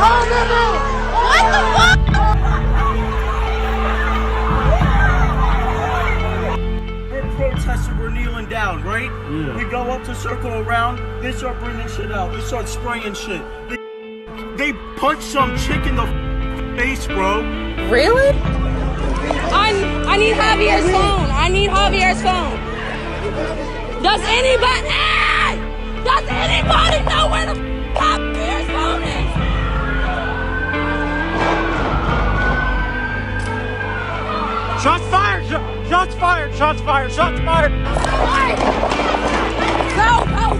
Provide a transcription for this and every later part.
What the fuck? We're protesting, we're kneeling down, right? Yeah. We go up to circle around, they start bringing shit out, they start spraying shit. They punch some chick in the face, bro. Really? I need Javier's phone. I need Javier's phone. Does anybody know where the Javier's phone is? Shots fired! Shots fired! Shots fired! Shots fired! Go! Stop!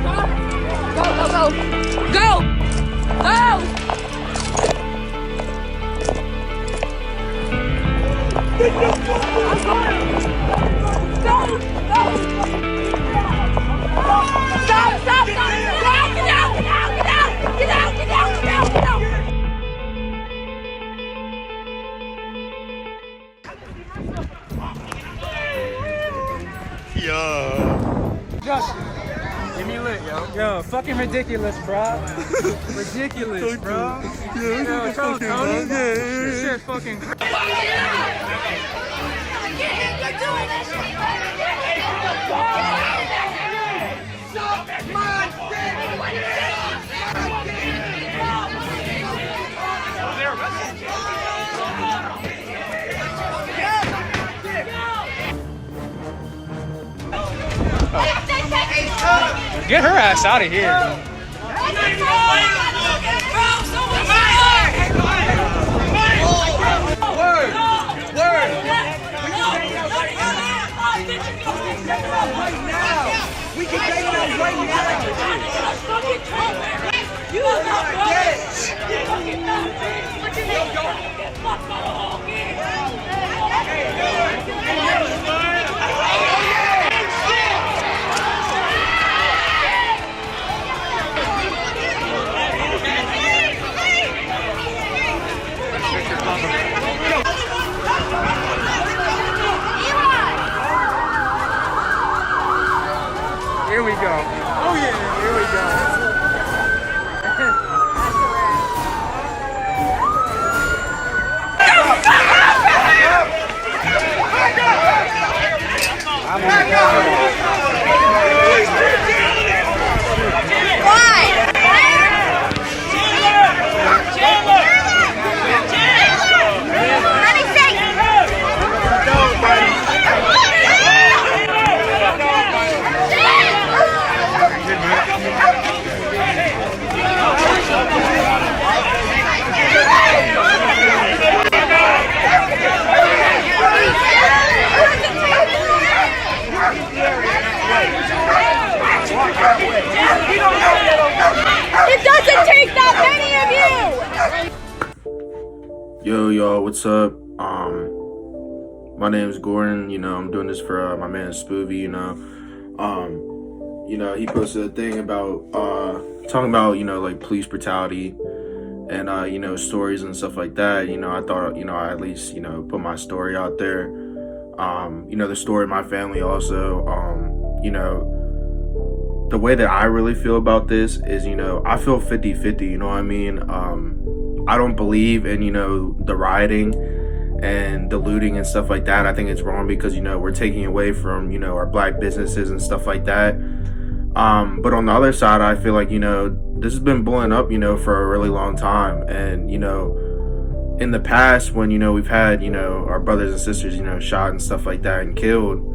Get out! Yo. Josh, give me a lick, yo. Yo, fucking ridiculous, bro. Ridiculous, bro. Yo, tell Tony. This shit fucking crazy. Get her ass out of here. We can take it out right now. You are dead. Here we go. Oh yeah, here we go. It doesn't take that many of you! Yo, y'all, what's up? My name's Gordon. I'm doing this for my man Spoovy. He posted a thing about talking about like police brutality and stories and stuff like that. I thought I at least put my story out there. The story of my family also. The way that I really feel about this is, I feel 50-50, you know what I mean? I don't believe in, the rioting and the looting and stuff like that. I think it's wrong because, we're taking away from, our black businesses and stuff like that. But on the other side, I feel like, this has been blowing up, for a really long time. And, in the past when, we've had, our brothers and sisters, shot and stuff like that and killed,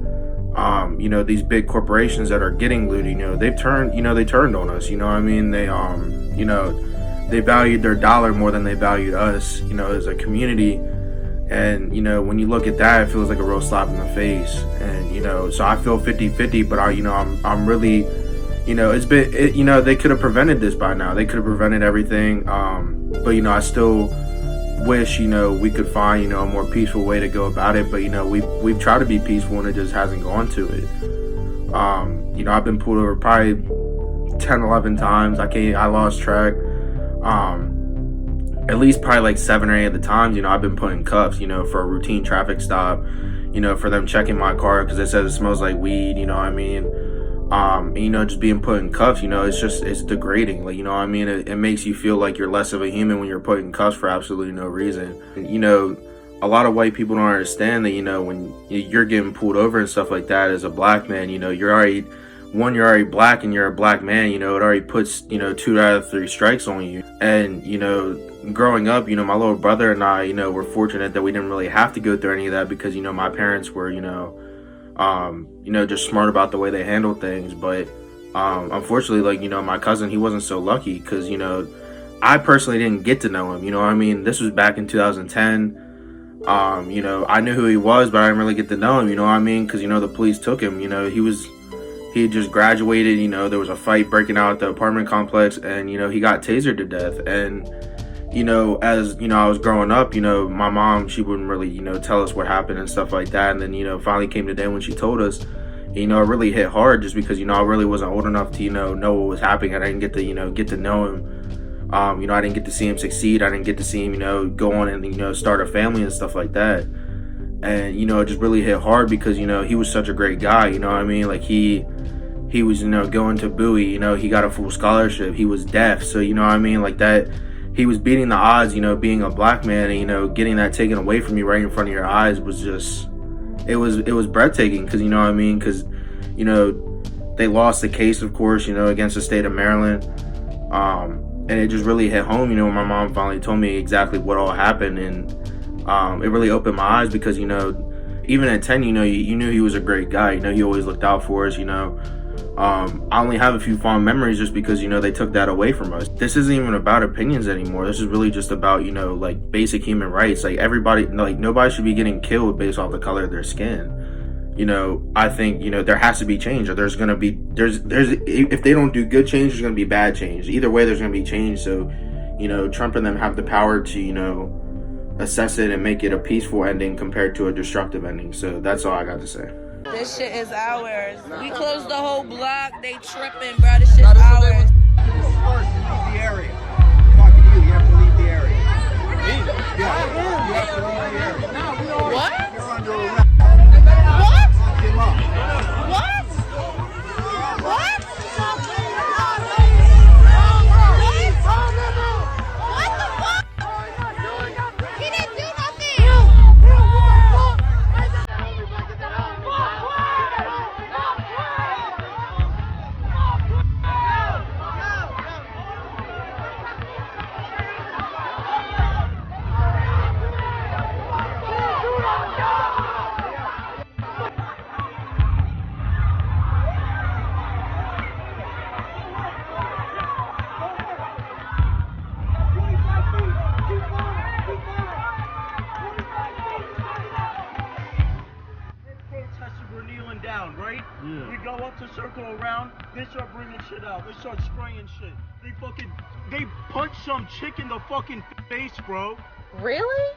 these big corporations that are getting looted, they turned on us, you know what I mean? They, they valued their dollar more than they valued us, as a community. And, when you look at that, it feels like a real slap in the face. And, so I feel 50-50, but I'm really, it's been, they could have prevented this by now. They could have prevented everything. But, I still wish, we could find, a more peaceful way to go about it. But, we've tried to be peaceful and it just hasn't gone to it. I've been pulled over probably 10, 11 times. I lost track. At least probably like 7 or 8 of the times, I've been put in cuffs, for a routine traffic stop, for them checking my car because it says it smells like weed, you know what I mean? And, you know, just being put in cuffs, you know, it's degrading. Like, you know what I mean? It makes you feel like you're less of a human when you're put in cuffs for absolutely no reason. And, you know, a lot of white people don't understand that, you know, when you're getting pulled over and stuff like that as a black man, you know, you're already black and you're a black man, you know, it already puts, you know, 2 out of 3 strikes on you. And, you know, growing up, you know, my little brother and I, you know, were fortunate that we didn't really have to go through any of that because, you know, my parents were, you know, just smart about the way they handle things. But unfortunately, like, you know, my cousin, he wasn't so lucky because, you know, I personally didn't get to know him. You know what I mean? This was back in 2010. You know, I knew who he was, but I didn't really get to know him. You know what I mean? Because, you know, the police took him. You know, he had just graduated. You know, there was a fight breaking out at the apartment complex, and, you know, he got tasered to death. And, you know, as, you know, I was growing up, you know, my mom, she wouldn't really, you know, tell us what happened and stuff like that. And then, you know, finally came the day when she told us, you know, it really hit hard just because, you know, I really wasn't old enough to, you know what was happening. I didn't get to, you know, know him. You know, I didn't get to see him succeed. I didn't get to see him, you know, go on and, you know, start a family and stuff like that. And, you know, it just really hit hard because, you know, he was such a great guy, you know what I mean? Like, he was, you know, going to Bowie, you know, he got a full scholarship. He was deaf. So, you know what I mean? Like, that, he was beating the odds, you know, being a black man, and, you know, getting that taken away from you right in front of your eyes was just, it was breathtaking because, you know what I mean? Because, you know, they lost the case, of course, you know, against the state of Maryland. And it just really hit home, you know, when my mom finally told me exactly what all happened. And it really opened my eyes because, you know, even at 10, you know, you knew he was a great guy. You know, he always looked out for us, you know. I only have a few fond memories just because, you know, they took that away from us. This isn't even about opinions anymore. This is really just about, you know, like, basic human rights. Like, everybody, like, nobody should be getting killed based off the color of their skin. You know, I think, you know, there has to be change, or there's if they don't do good change, there's going to be bad change. Either way, there's going to be change. So, you know, Trump and them have the power to, you know, assess it and make it a peaceful ending compared to a destructive ending. So that's all I got to say. This shit is ours. We closed the whole block. They tripping, bro. This shit's ours. Leave the area. I'm talking to you. You have to leave the area. Yeah, you have to leave the area. What? You're under arrest. What? Get up. What? What? What the fuck? He didn't do nothing. Right? Yeah. We go up to circle around, they start bringing shit out. They start spraying shit. They punch some chick in the fucking face, bro. Really?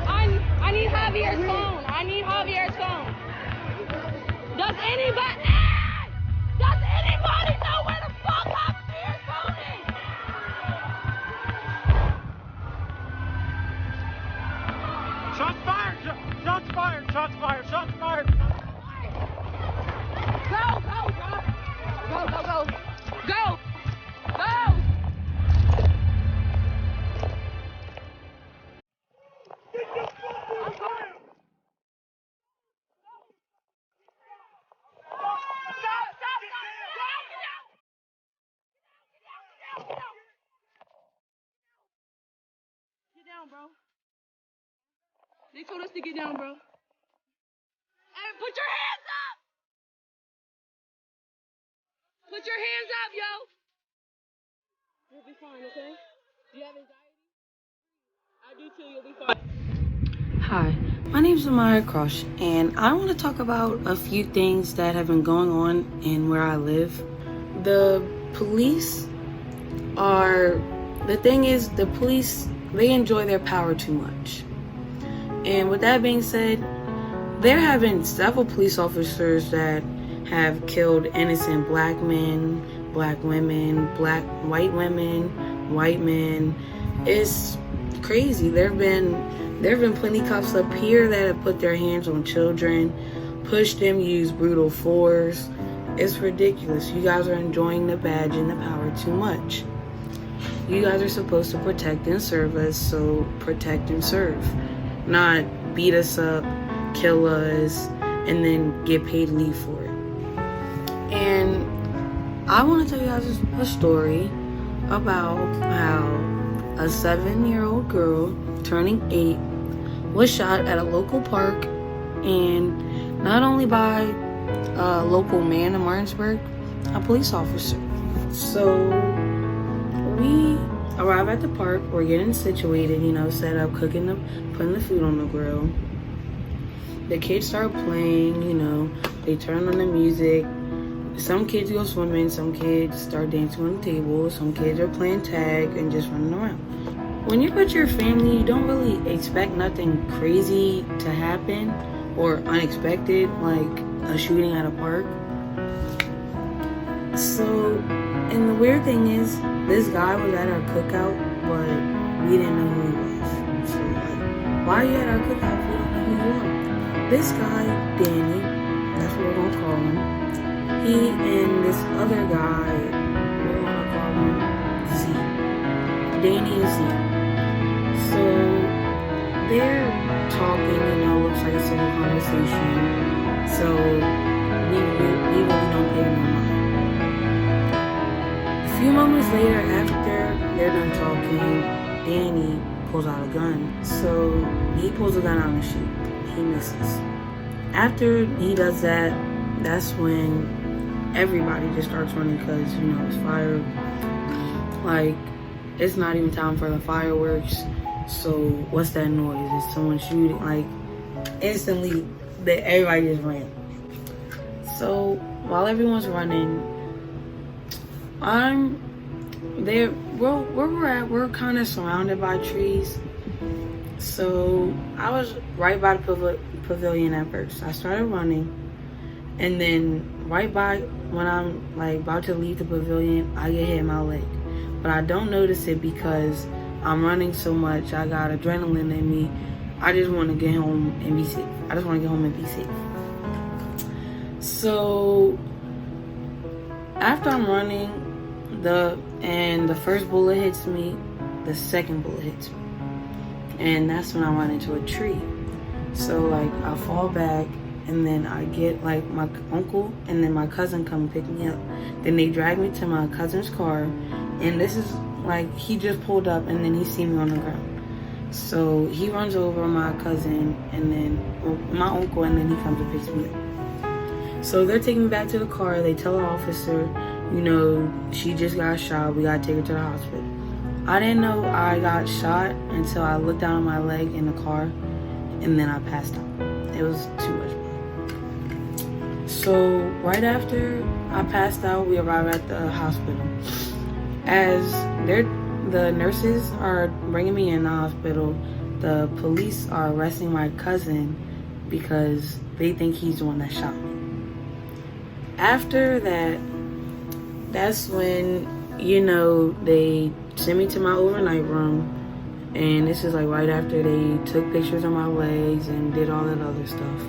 I need Javier's phone. I need Javier's phone. Does anybody know where the fuck Javier's phone is? Shots fired! Shots fired! Shots fired! Shots fired! Go, bro. Go. Get down, bro. They told us to get down, bro. Hey, put your hands up! Put your hands up, yo! You'll be fine, okay? Do you have anxiety? I do too, you'll be fine. Hi, my name is Amaya Crush, and I want to talk about a few things that have been going on in where I live. The police, they enjoy their power too much. And with that being said, there have been several police officers that have killed innocent black men, black women, white women, white men. It's crazy. There have been plenty cops up here that have put their hands on children, pushed them, used brutal force, it's ridiculous. You guys are enjoying the badge and the power too much. You guys are supposed to protect and serve us, so protect and serve. Not beat us up, kill us, and then get paid to leave for it. And I want to tell you guys a story about how a 7-year-old girl turning 8 was shot at a local park, and not only by a local man in Martinsburg, a police officer. So we arrive at the park, we're getting situated, set up, putting the food on the grill. The kids start playing, they turn on the music. Some kids go swimming, some kids start dancing on the table, some kids are playing tag and just running around. When you're with your family, you don't really expect nothing crazy to happen or unexpected, like a shooting at a park. So, and the weird thing is, this guy was at our cookout, but we didn't know who he was. So, why are you at our cookout if we don't know who you are? This guy, Danny, that's what we're gonna call him. He and this other guy, we're gonna call him Z. Danny and Z. So they're talking, looks like a civil conversation. So we really don't pay no mind. A few moments later, after they're done talking, Danny pulls out a gun. So he pulls a gun out and shoots. He misses. After he does that, that's when everybody just starts running because, it's fire. Like, it's not even time for the fireworks. So what's that noise? Is someone shooting? Like, instantly, everybody just ran. So while everyone's running, I'm there. Where we're at, we're kind of surrounded by trees. So I was right by the pavilion at first. I started running, and then right by when I'm about to leave the pavilion, I get hit in my leg. But I don't notice it because I'm running so much. I got adrenaline in me. I just want to get home and be safe. So after I'm running, the first bullet hits me, the second bullet hits me. And that's when I run into a tree. So I fall back, and then I get my uncle and then my cousin come and pick me up. Then they drag me to my cousin's car, and this is he just pulled up, and then he see me on the ground. So he runs over my cousin and then my uncle, and then he comes and picks me up. So they're taking me back to the car. They tell the officer, she just got shot. We gotta take her to the hospital. I didn't know I got shot until I looked down at my leg in the car, and then I passed out. It was too much blood. So right after I passed out, we arrived at the hospital. As the nurses are bringing me in the hospital, the police are arresting my cousin because they think he's the one that shot me. After that, that's when, they sent me to my overnight room. And this is right after they took pictures of my legs and did all that other stuff.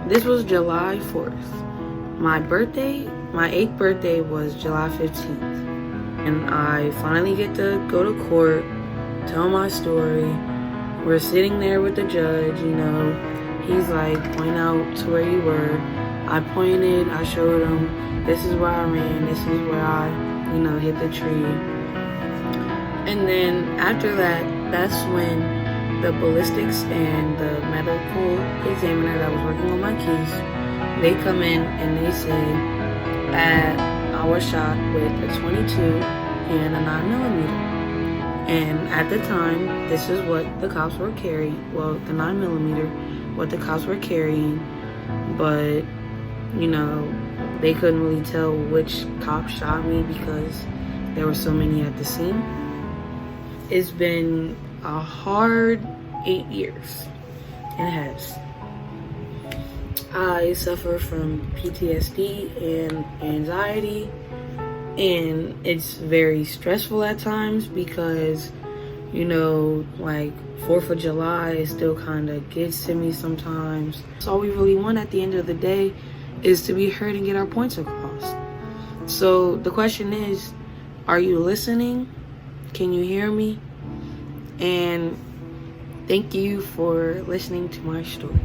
This was July 4th. My 8th birthday was July 15th. And I finally get to go to court, tell my story. We're sitting there with the judge, He's point out to where you were. I pointed, I showed him, this is where I ran, this is where I, hit the tree. And then after that, that's when the ballistics and the medical examiner that was working on my case, they come in and they say, I was shot with a 22 and a 9mm. And at the time, this is what the cops were carrying. Well, the 9mm, what the cops were carrying. But, they couldn't really tell which cop shot me because there were so many at the scene. It's been a hard 8 years. It has. I suffer from PTSD and anxiety, and it's very stressful at times because, 4th of July, it still kind of gets to me sometimes. So all we really want at the end of the day is to be heard and get our points across. So the question is, are you listening? Can you hear me? And thank you for listening to my story.